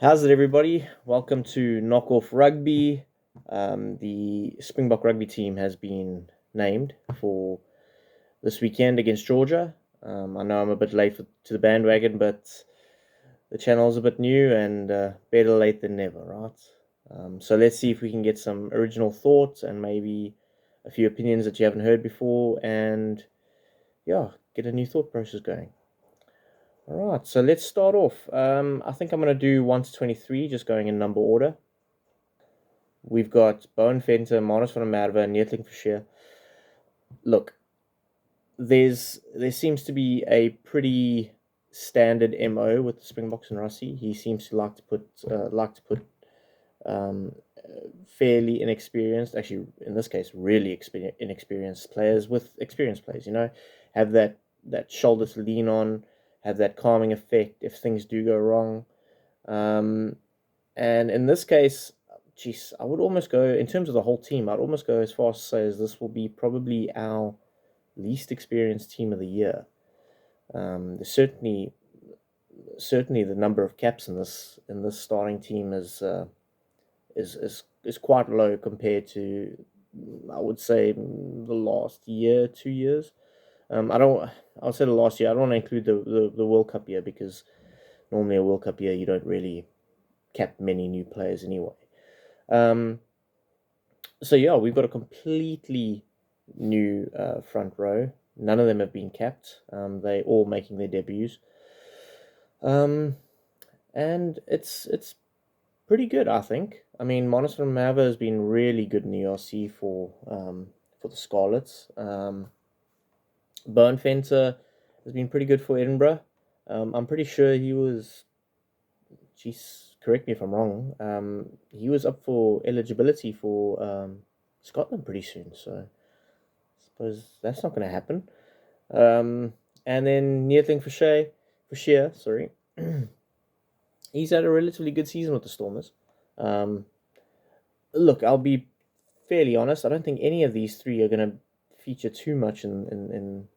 How's it, everybody? Welcome to Knockoff Rugby. The Springbok rugby team has been named for this weekend against Georgia. I know I'm a bit late to the bandwagon, but the channel's a bit new and better late than never, right? So let's see if we can get some original thoughts and maybe a few opinions that you haven't heard before, and yeah, get a new thought process going. All right, so let's start off. I think I'm going to do 1 to 23, just going in number order. We've got Bowen Venter, Manus van der Merwe, and Neethling Fischer. Look, there seems to be a pretty standard MO with the Springboks and Rossi. He seems to like to put um, fairly inexperienced, actually in this case, really inexperienced players with experienced players. Have that shoulder to lean on, have that calming effect if things do go wrong. Um, and in this case, geez, I would almost go, in terms of the whole team, I'd almost go as far as to say as this will be probably our least experienced team of the year. There's certainly the number of caps in this starting team is quite low compared to, I would say, the last year, 2 years. I don't. I'll say the last year. I don't want to include the World Cup year, because normally a World Cup year you don't really cap many new players anyway. Um, so yeah, we've got a completely new front row. None of them have been capped. They all making their debuts, um, and it's pretty good, I think. I mean, Manus van der Merwe has been really good in the ERC for the Scarlets. Bowen Venter has been pretty good for Edinburgh. I'm pretty sure he was. Geez, correct me if I'm wrong. He was up for eligibility for Scotland pretty soon, so I suppose that's not going to happen. And then Neethling Fischer, sorry, he's had a relatively good season with the Stormers. Um, Look, I'll be fairly honest. I don't think any of these three are going to feature too much in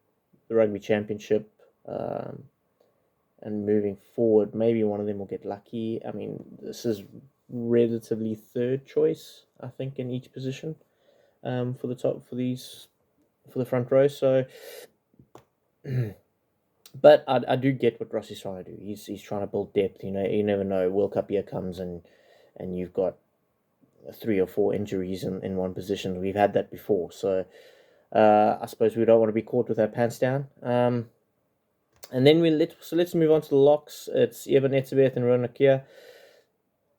the Rugby Championship. Um, and moving forward, maybe one of them will get lucky. I mean, this is relatively third choice, I think, in each position for the front row. So, but I do get what Rossi's trying to do. He's trying to build depth. You never know. World Cup year comes and you've got 3 or 4 injuries in one position. We've had that before, so I suppose we don't want to be caught with our pants down. And then let's move on to the locks. It's Evan Etzebeth and Ron Nakia.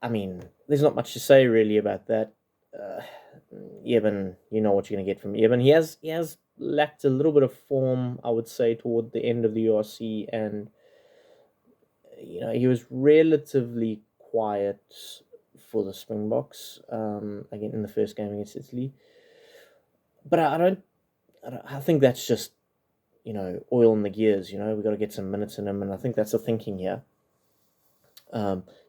I mean, there's not much to say really about that. Uh, Evan, you know what you're going to get from Evan. He has lacked a little bit of form, I would say, toward the end of the URC, and he was relatively quiet for the Springboks again in the first game against Italy. But I think that's just oil in the gears. We've got to get some minutes in him, and I think that's the thinking here.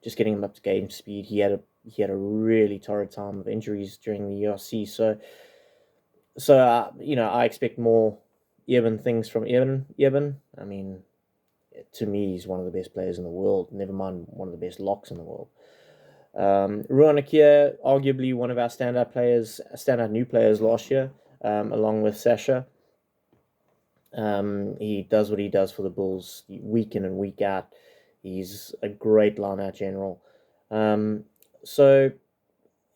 Just getting him up to game speed. He had a really torrid time of injuries during the URC, so I expect more Evan things from Evan. I mean, to me, he's one of the best players in the world. Never mind one of the best locks in the world. Ruan Akia, arguably one of our standout new players last year, along with Sasha. He does what he does for the Bulls week in and week out. He's a great line-out general. So,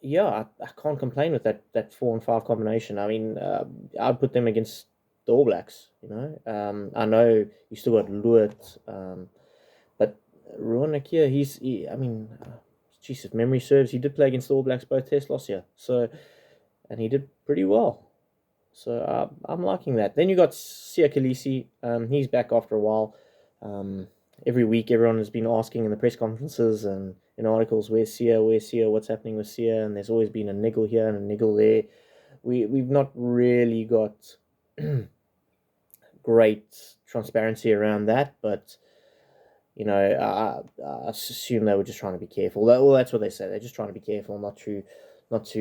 yeah, I can't complain with that 4 and 5 combination. I mean, I'd put them against the All Blacks. I know you still got Luet, but Ruan Akia, I mean, geez, if memory serves, he did play against the All Blacks both tests last year. So, and he did pretty well. So I'm liking that. Then you got Sia Khaleesi. He's back after a while. Every week, everyone has been asking in the press conferences and in articles, where's Sia, what's happening with Sia? And there's always been a niggle here and a niggle there. We've not really got great transparency around that, but I assume they were just trying to be careful. Well, that's what they say. They're just trying to be careful, not to put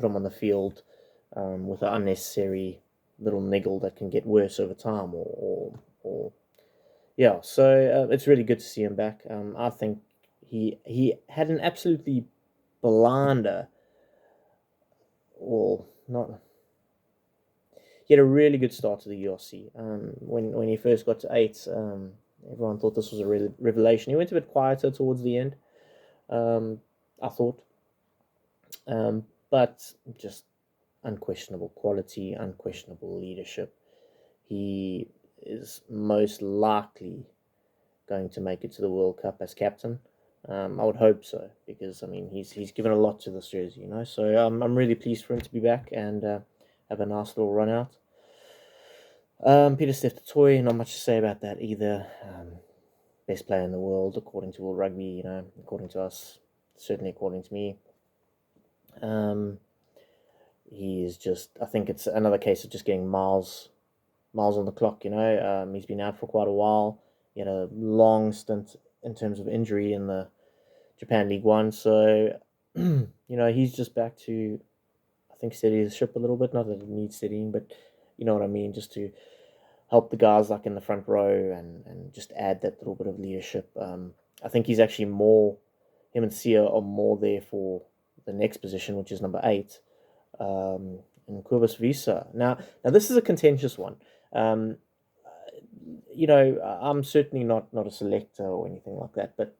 them on the field with an unnecessary little niggle that can get worse over time, or yeah. So it's really good to see him back. I think he had an absolutely blinder, or not. He had a really good start to the URC. When he first got to eight, everyone thought this was a revelation. He went a bit quieter towards the end. I thought, but just unquestionable quality, unquestionable leadership. He is most likely going to make it to the World Cup as captain. I would hope so, because I mean he's given a lot to this jersey, you know. So I'm really pleased for him to be back and have a nice little run out. Pieter-Steph du Toit, not much to say about that either. Best player in the world according to World Rugby, you know, according to us, certainly according to me. He is just, I think it's another case of just getting miles on the clock, you know. He's been out for quite a while. He had a long stint in terms of injury in the Japan League One, so you know, he's just back to, I think, steady the ship a little bit. Not that it needs steadying, but you know what I mean, just to help the guys like in the front row and just add that little bit of leadership. I think he's actually more, him and Sia are more there for the next position, which is number 8, in Cobus Visa. Now this is a contentious one. You know, I'm certainly not a selector or anything like that, but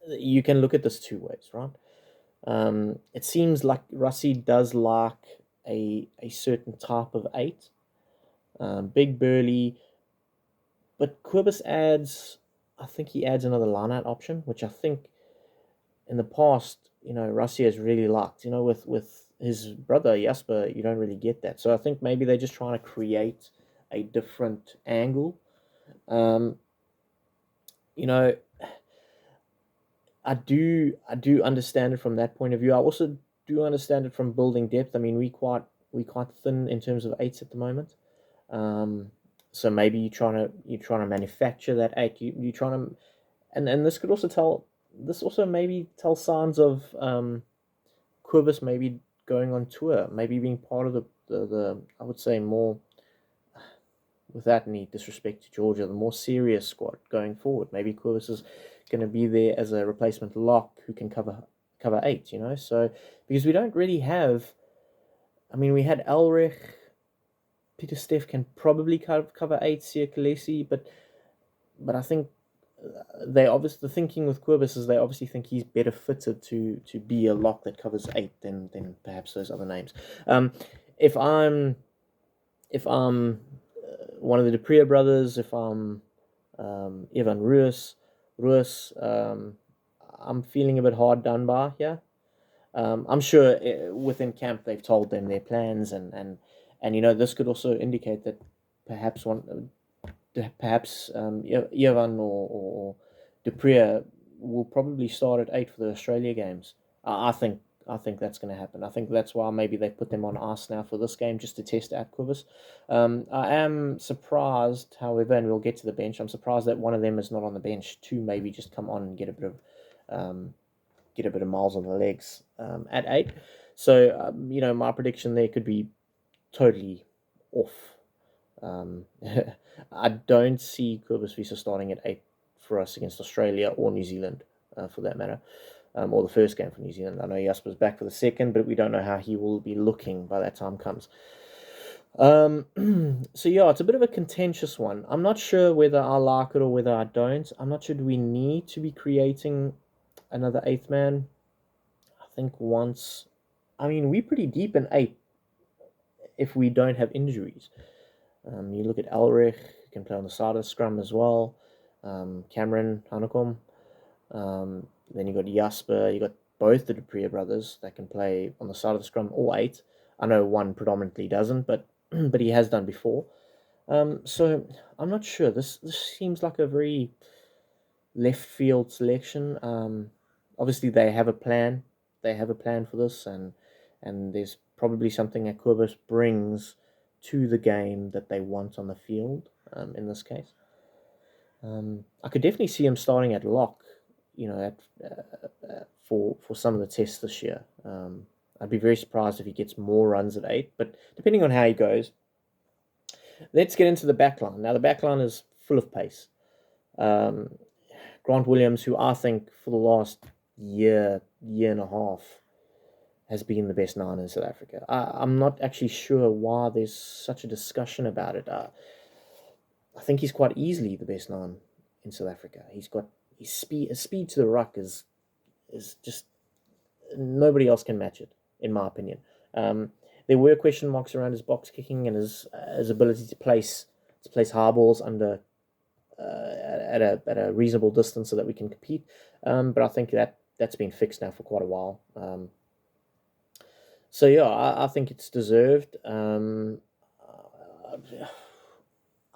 you can look at this two ways, right? It seems like Rassie does like a certain type of 8, big burly, but Quibus adds, I think he adds another line-out option, which I think in the past, you know, Rassie has really liked. You know, with his brother Jasper, you don't really get that. So I think maybe they're just trying to create a different angle. You know, I do understand it from that point of view. I also do understand it from building depth. I mean, we quite thin in terms of 8s at the moment. So maybe you're trying to manufacture that 8. You trying to, and this could also maybe tell signs of Quibus maybe going on tour, maybe being part of the I would say more, without any disrespect to Georgia, the more serious squad going forward. Maybe Quibus is going to be there as a replacement lock who can cover 8, you know. So because we don't really have, I mean, we had Elrich, Pieter-Steph can probably cover 8, Sia Khaleesi, but I think they obviously, the thinking with Quibus is they obviously think he's better fitted to be a lock that covers 8 than perhaps those other names. If I'm one of the Dupree brothers, if I'm Ivan Ruus, I'm feeling a bit hard done by here. I'm sure within camp they've told them their plans, and you know, this could also indicate that perhaps Ivan or Dupree will probably start at 8 for the Australia games. I think that's going to happen. I think that's why maybe they put them on ice now for this game, just to test out Quibus. I am surprised, however, and we'll get to the bench, I'm surprised that one of them is not on the bench to maybe just come on and get a bit of miles on the legs at 8. So, you know, my prediction there could be totally off. I don't see Quibus Visa starting at 8 for us against Australia or New Zealand, for that matter, or the first game for New Zealand. I know Jasper's back for the second, but we don't know how he will be looking by that time comes. So yeah, it's a bit of a contentious one. I'm not sure whether I like it or whether I don't. I'm not sure, do we need to be creating another 8th man? I think once, I mean, we're pretty deep in 8 if we don't have injuries. You look at Elrich, who can play on the side of the scrum as well. Cameron Hanekom. Then you got Jasper. You got both the Dupree brothers that can play on the side of the scrum or 8. I know one predominantly doesn't, but he has done before. So I'm not sure. This seems like a very left field selection. Obviously they have a plan. They have a plan for this, and there's probably something that Quibus brings to the game that they want on the field. In this case, I could definitely see him starting at lock. You know, for some of the tests this year. I'd be very surprised if he gets more runs at 8, but depending on how he goes. Let's get into the backline. Now, the backline is full of pace. Grant Williams, who I think for the last year and a half has been the best 9 in South Africa. I'm not actually sure why there's such a discussion about it. I think he's quite easily the best 9 in South Africa. He's got his speed to the ruck is just nobody else can match it, in my opinion. There were question marks around his box kicking and his ability to place high balls under at a reasonable distance so that we can compete. But I think that's been fixed now for quite a while. So yeah, I think it's deserved. I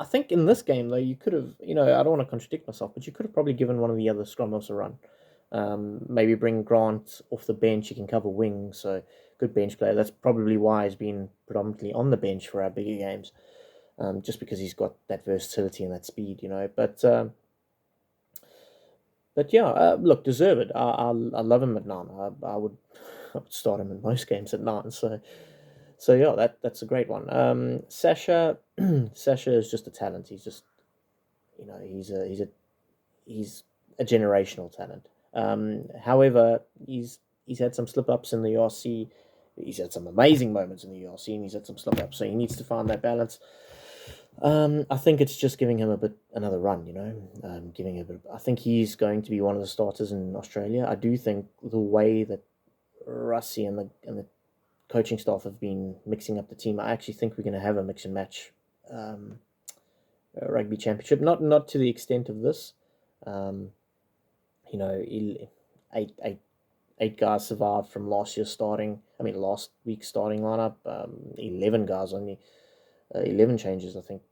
think in this game though, you could have, I don't want to contradict myself, but you could have probably given one of the other scrum halves a run. Maybe bring Grant off the bench. He can cover wing, so good bench player. That's probably why he's been predominantly on the bench for our bigger games, just because he's got that versatility and that speed, But yeah, look, deserved. I love him at 9. I would start him in most games at 9. So yeah, that's a great one. Sasha Sasha is just a talent. He's just he's a generational talent. However, he's had some slip ups in the URC. He's had some amazing moments in the URC, and he's had some slip ups. So he needs to find that balance. I think it's just giving him another run. Giving a bit. I think he's going to be one of the starters in Australia. I do think the way that Russie and the coaching staff have been mixing up the team, I actually think we're going to have a mix and match rugby championship. Not to the extent of this. Eight guys survived from last week's starting lineup. 11 guys only, 11 changes, I think,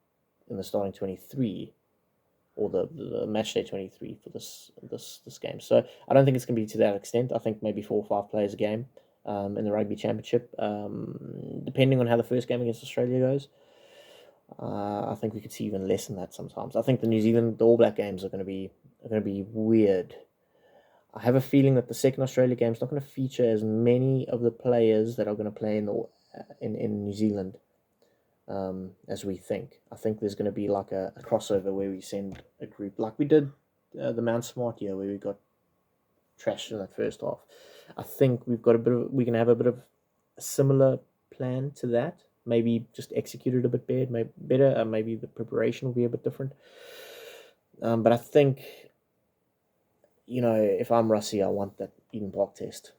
in the starting 23 or the match day 23 for this game. So I don't think it's going to be to that extent. I think maybe 4 or 5 players a game in the rugby championship, depending on how the first game against Australia goes. I think we could see even less than that sometimes. I think the All Black games are going to be weird. I have a feeling that the second Australia game is not going to feature as many of the players that are going to play in New Zealand as we think. I think there's going to be like a crossover where we send a group like we did the Mount Smart year where we got trashed in that first half. I think we're going to have a bit of a similar plan to that. Maybe just executed a bit better. Maybe the preparation will be a bit different. But I think, if I'm Russie, I want that Eden Park test.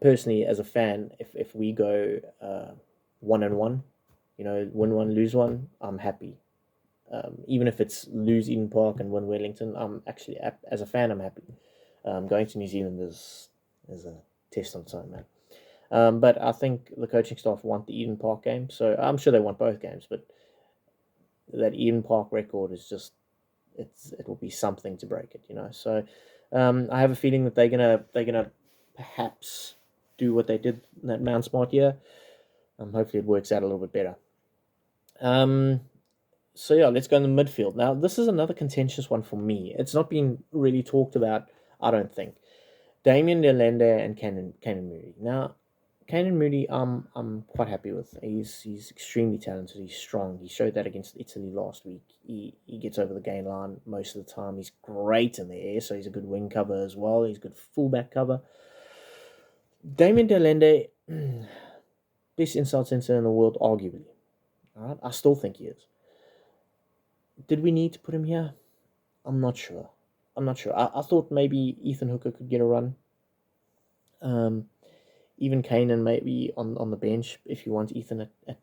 Personally, as a fan, if we go 1-1, win 1, lose 1, I'm happy. Even if it's lose Eden Park and win Wellington, I'm actually, as a fan, I'm happy. Going to New Zealand is a test on its own, man. But I think the coaching staff want the Eden Park game, so I'm sure they want both games. But that Eden Park record is just it will be something to break it, So I have a feeling that they're gonna perhaps do what they did in that Mount Smart year. Hopefully it works out a little bit better. So yeah, let's go in the midfield. Now this is another contentious one for me. It's not been really talked about, I don't think. Damien de Allende and Canan Moodie. Now, Canan Moodie, I'm quite happy with. He's extremely talented. He's strong. He showed that against Italy last week. He gets over the gain line most of the time. He's great in the air, so he's a good wing cover as well. He's a good fullback cover. Damien de Allende, best inside centre in the world, arguably. All right, I still think he is. Did we need to put him here? I'm not sure. I thought maybe Ethan Hooker could get a run. Even Kanan maybe on the bench if you want Ethan at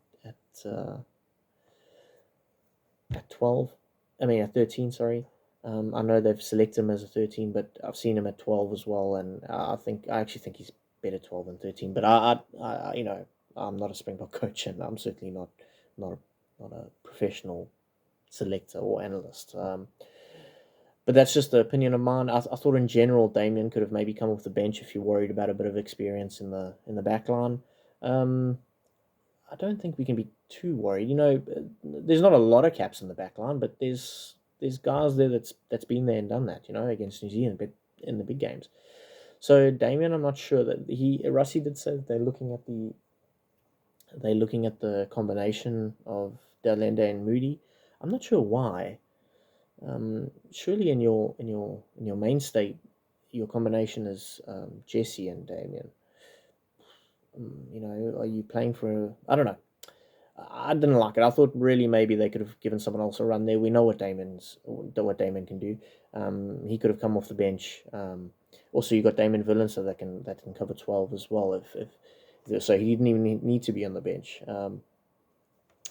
12. At 13. Sorry. I know they've selected him as a 13, but I've seen him at 12 as well, and I actually think he's better 12 than 13. But I I'm not a Springbok coach, and I'm certainly not a professional selector or analyst. But that's just the opinion of mine. I thought in general Damien could have maybe come off the bench if you're worried about a bit of experience in the back line. I don't think we can be too worried. There's not a lot of caps in the back line, but there's guys there that's been there and done that, against New Zealand, but in the big games. So Damien, I'm not sure that Russie did say that they're looking at the combination of de Allende and Moodie. I'm not sure why. Surely in your mainstay, your combination is Jesse and Damien. Are you playing for? I don't know. I didn't like it. I thought really maybe they could have given someone else a run there. We know what Damon can do. He could have come off the bench. Also, you got Damon Villain, so that can cover 12 as well. If so, he didn't even need to be on the bench.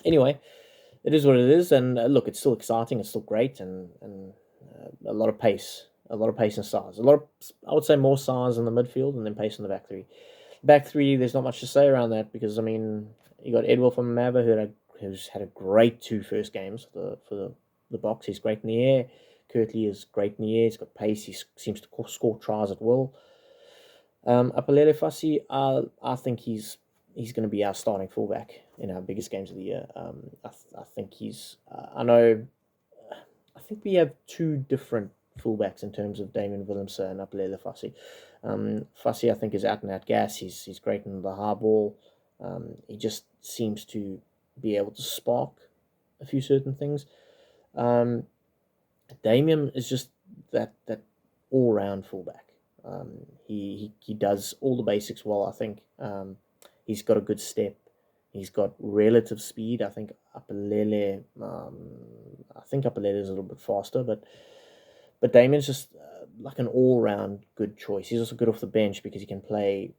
Anyway, it is what it is, and look, it's still exciting. It's still great, and a lot of pace and size. I would say more size in the midfield and then pace in the back three. Back three, there's not much to say around that because I mean, you got Edwell from Mava who's had a great two first games for the Box. He's great in the air. Kirtley is great in the air. He's got pace. He seems to score tries at will. Apalele Fassi, I think he's going to be our starting fullback in our biggest games of the year. I think he's. I know. I think we have two different fullbacks in terms of Damien Willemse and Apalele Fassi. Fassi, I think, is out and out gas. He's great in the hard ball. He just seems to be able to spark a few certain things. Damien is just that all round fullback. He does all the basics well. I think he's got a good step. He's got relative speed. I think Apalele is a little bit faster, but Damien's just like an all round good choice. He's also good off the bench because he can play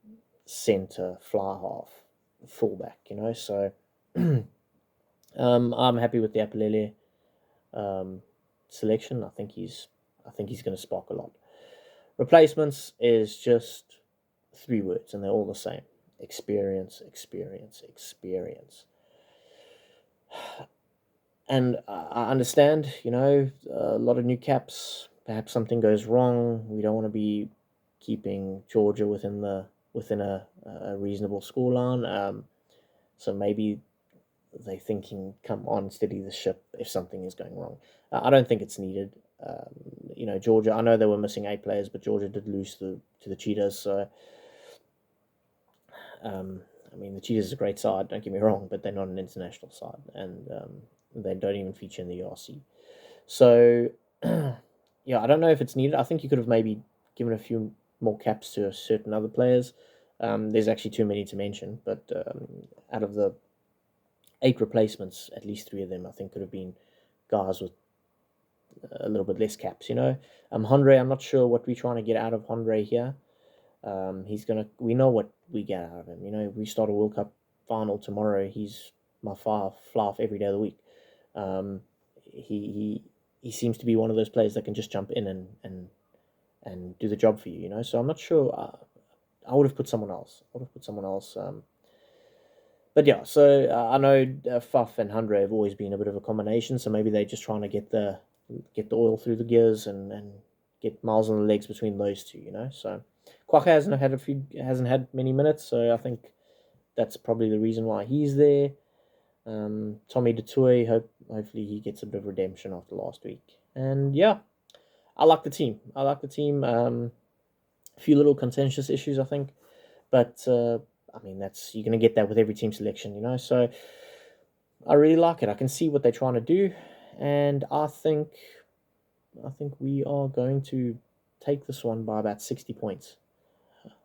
center, fly half, fullback. So I'm happy with the Apalele selection. I think he's going to spark a lot. Replacements is just three words, and they're all the same: experience, experience, experience. And I understand, a lot of new caps. Perhaps something goes wrong. We don't want to be keeping Georgia within a reasonable scoreline. So maybe they thinking, come on, steady the ship if something is going wrong. I don't think it's needed. Georgia. I know they were missing 8 players, but Georgia did lose to the Cheetahs. So, I mean, the Cheetahs is a great side. Don't get me wrong, but they're not an international side, and they don't even feature in the URC. So, yeah, I don't know if it's needed. I think you could have maybe given a few more caps to certain other players. There's actually too many to mention, but out of the 8 replacements, at least 3 of them I think could have been guys with a little bit less caps. Hondre, I'm not sure what we're trying to get out of Hondre here. We know what we get out of him. We start a World Cup final tomorrow. He's my fluff every day of the week. He seems to be one of those players that can just jump in and do the job for you. So I'm not sure. I would have put someone else. But yeah, so I know Fuff and Hundred have always been a bit of a combination. So maybe they're just trying to get the oil through the gears and get miles on the legs between those two. So Kwaka hasn't had many minutes. So I think that's probably the reason why he's there. Tommy Detui, hopefully he gets a bit of redemption after last week. And yeah, I like the team. A few little contentious issues, I think, but I mean you're going to get that with every team selection, So I really like it. I can see what they're trying to do, and I think we are going to take this one by about 60 points.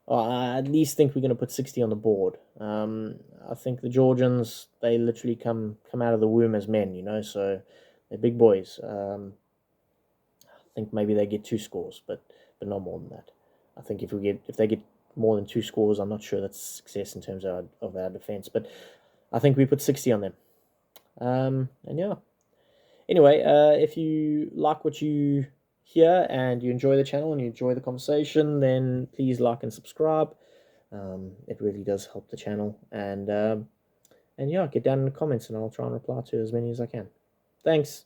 I at least think we're going to put 60 on the board. I think the Georgians, they literally come out of the womb as men, so they're big boys. I think maybe they get 2 scores, but not more than that. I think if they get more than 2 scores, I'm not sure that's success in terms of our defense, but I think we put 60 on them. And yeah. Anyway, if you like what you hear and you enjoy the channel and you enjoy the conversation, then please like and subscribe. It really does help the channel. And yeah, get down in the comments and I'll try and reply to as many as I can. Thanks.